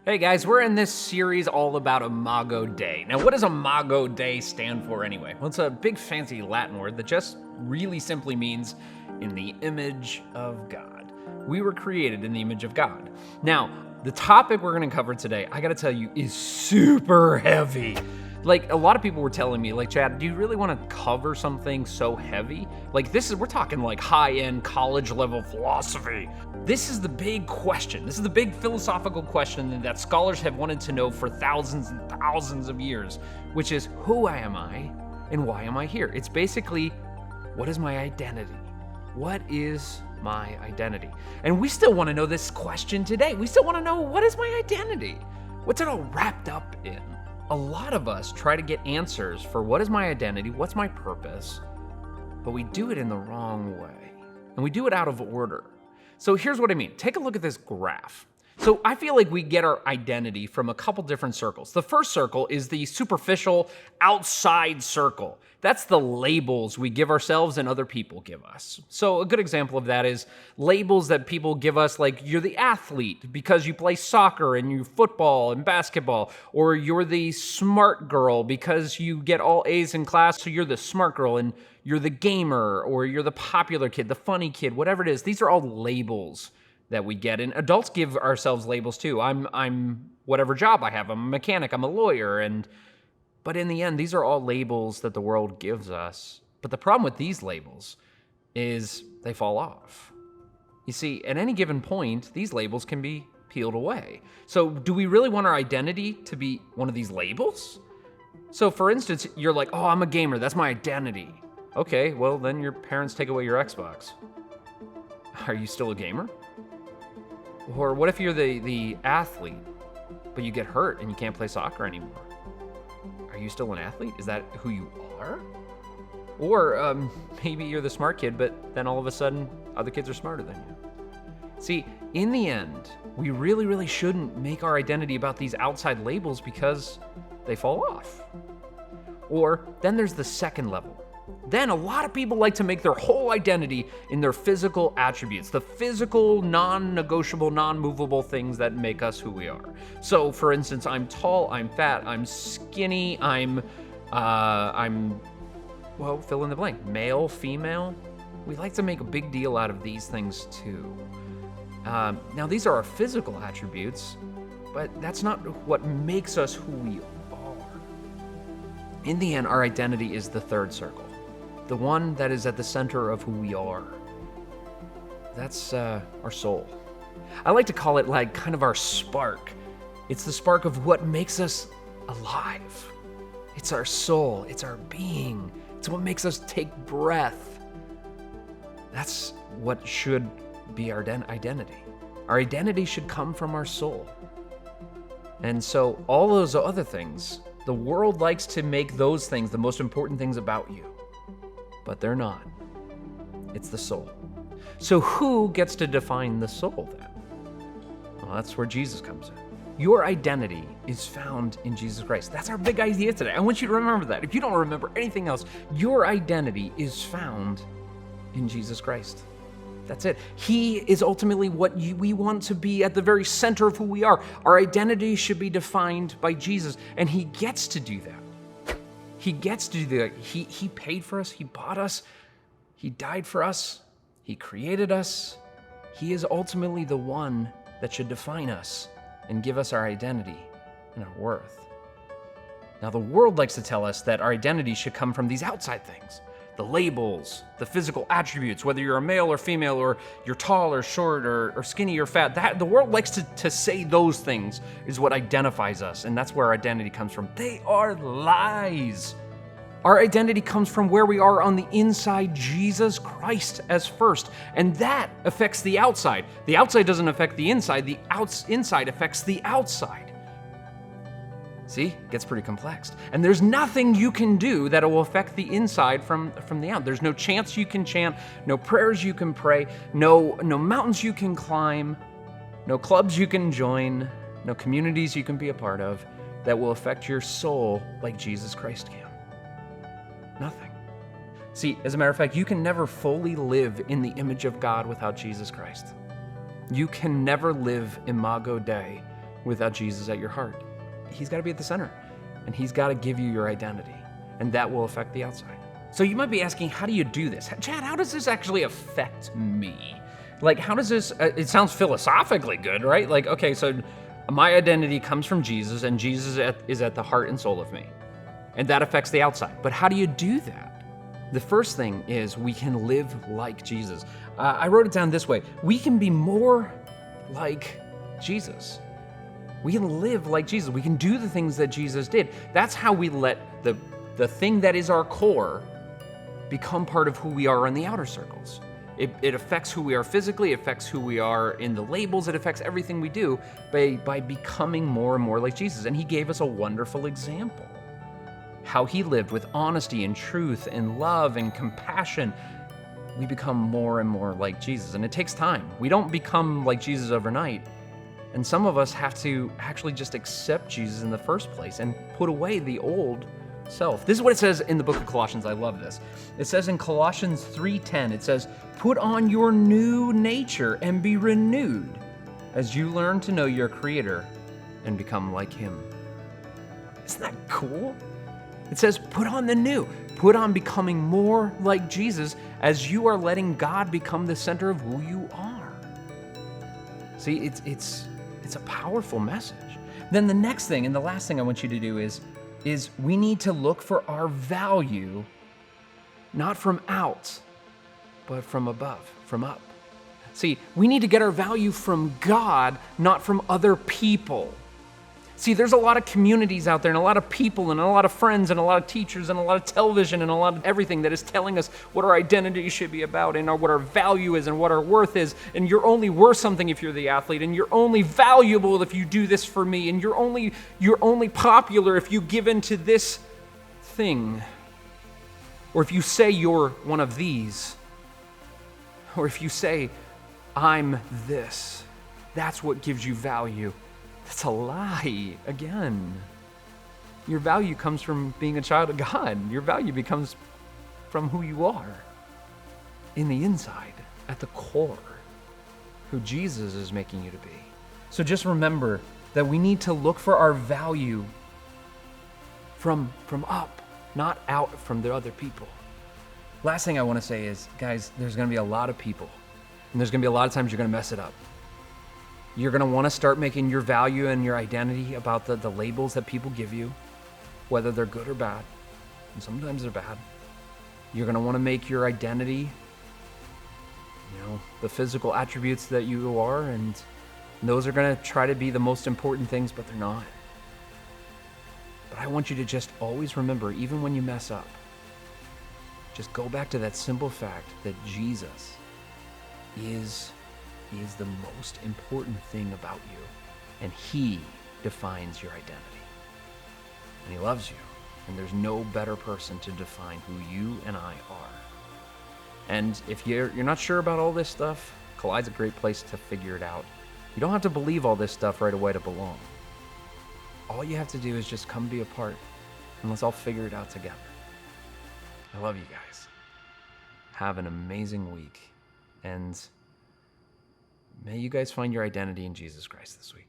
Hey guys, we're in this series all about Imago Dei. Now, what does Imago Dei stand for anyway? Well, it's a big fancy Latin word that just really simply means in the image of God. We were created in the image of God. Now, the topic we're going to cover today, I got to tell you, is super heavy. Like, a lot of people were telling me, like, Chad, do you really want to cover something so heavy? Like, we're talking like high-end college level philosophy. This is the big question. This is the big philosophical question that scholars have wanted to know for thousands and thousands of years, which is, who am I and why am I here? It's basically, what is my identity? What is my identity? And we still want to know this question today. We still want to know, what is my identity? What's it all wrapped up in? A lot of us try to get answers for what is my identity, what's my purpose, but we do it in the wrong way. And we do it out of order. So here's what I mean. Take a look at this graph. So I feel like we get our identity from a couple different circles. The first circle is the superficial outside circle. That's the labels we give ourselves and other people give us. So a good example of that is labels that people give us, like you're the athlete because you play soccer and you football and basketball, or you're the smart girl because you get all A's in class, so you're the smart girl, and you're the gamer, or you're the popular kid, the funny kid, whatever it is. These are all labels that we get, and adults give ourselves labels too. I'm whatever job I have. I'm a mechanic, I'm a lawyer, but in the end, these are all labels that the world gives us. But the problem with these labels is they fall off. You see, at any given point, these labels can be peeled away. So do we really want our identity to be one of these labels? So for instance, you're like, oh, I'm a gamer, that's my identity. Okay, well then your parents take away your Xbox. Are you still a gamer? Or what if you're the athlete, but you get hurt and you can't play soccer anymore? Are you still an athlete? Is that who you are? Or maybe you're the smart kid, but then all of a sudden, other kids are smarter than you. See, in the end, we really, really shouldn't make our identity about these outside labels because they fall off. Or then there's the second level. Then a lot of people like to make their whole identity in their physical attributes, the physical, non-negotiable, non-movable things that make us who we are. So for instance, I'm tall, I'm fat, I'm skinny, I'm fill in the blank, male, female. We like to make a big deal out of these things too. Now these are our physical attributes, but that's not what makes us who we are. In the end, our identity is the third circle. The one that is at the center of who we are. That's our soul. I like to call it like kind of our spark. It's the spark of what makes us alive. It's our soul, it's our being. It's what makes us take breath. That's what should be our identity. Our identity should come from our soul. And so all those other things, the world likes to make those things the most important things about you. But they're not. It's the soul. So who gets to define the soul then? Well, that's where Jesus comes in. Your identity is found in Jesus Christ. That's our big idea today. I want you to remember that. If you don't remember anything else, your identity is found in Jesus Christ. That's it. He is ultimately what we want to be at the very center of who we are. Our identity should be defined by Jesus, and he gets to do that. He gets to do that. He paid for us. He bought us. He died for us. He created us. He is ultimately the one that should define us and give us our identity and our worth. Now, the world likes to tell us that our identity should come from these outside things. The labels, the physical attributes, whether you're a male or female, or you're tall or short or skinny or fat, the world likes to say those things is what identifies us, and that's where our identity comes from. They are lies. Our identity comes from where we are on the inside, Jesus Christ as first, and that affects the outside. The outside doesn't affect the inside inside affects the outside. See, it gets pretty complex. And there's nothing you can do that will affect the inside from the out. There's no chants you can chant, no prayers you can pray, no mountains you can climb, no clubs you can join, no communities you can be a part of that will affect your soul like Jesus Christ can. Nothing. See, as a matter of fact, you can never fully live in the image of God without Jesus Christ. You can never live Imago Dei without Jesus at your heart. He's got to be at the center, and he's got to give you your identity, and that will affect the outside. So you might be asking, how do you do this? Chad, how does this actually affect me? Like, how does this, it sounds philosophically good, right? Like, okay, so my identity comes from Jesus, and Jesus is at the heart and soul of me, and that affects the outside. But how do you do that? The first thing is we can live like Jesus. I wrote it down this way. We can be more like Jesus. We can live like Jesus. We can do the things that Jesus did. That's how we let the thing that is our core become part of who we are in the outer circles. It affects who we are physically, it affects who we are in the labels, it affects everything we do by becoming more and more like Jesus. And he gave us a wonderful example. How he lived with honesty and truth and love and compassion. We become more and more like Jesus, and it takes time. We don't become like Jesus overnight. And some of us have to actually just accept Jesus in the first place and put away the old self. This is what it says in the book of Colossians. I love this. It says in Colossians 3:10, it says, "Put on your new nature and be renewed as you learn to know your Creator and become like him." Isn't that cool? It says, put on the new. Put on becoming more like Jesus as you are letting God become the center of who you are. See, it's a powerful message. Then the next thing and the last thing I want you to do is we need to look for our value not from out, but from above, from up. See, we need to get our value from God, not from other people. See, there's a lot of communities out there and a lot of people and a lot of friends and a lot of teachers and a lot of television and a lot of everything that is telling us what our identity should be about and what our value is and what our worth is. And you're only worth something if you're the athlete, and you're only valuable if you do this for me, and you're only popular if you give into this thing, or if you say you're one of these, or if you say I'm this. That's what gives you value. That's a lie, again. Your value comes from being a child of God. Your value becomes from who you are in the inside, at the core, who Jesus is making you to be. So just remember that we need to look for our value from up, not out from the other people. Last thing I want to say is, guys, there's going to be a lot of people, and there's going to be a lot of times you're going to mess it up. You're going to want to start making your value and your identity about the labels that people give you, whether they're good or bad, and sometimes they're bad. You're going to want to make your identity, the physical attributes that you are, and those are going to try to be the most important things, but they're not. But I want you to just always remember, even when you mess up, just go back to that simple fact that Jesus is the most important thing about you, and he defines your identity, and he loves you, and there's no better person to define who you and I are. And if you're not sure about all this stuff, Collide's a great place to figure it out. You don't have to believe all this stuff right away to belong. All you have to do is just come be a part, and let's all figure it out together. I love you guys. Have an amazing week, and may you guys find your identity in Jesus Christ this week.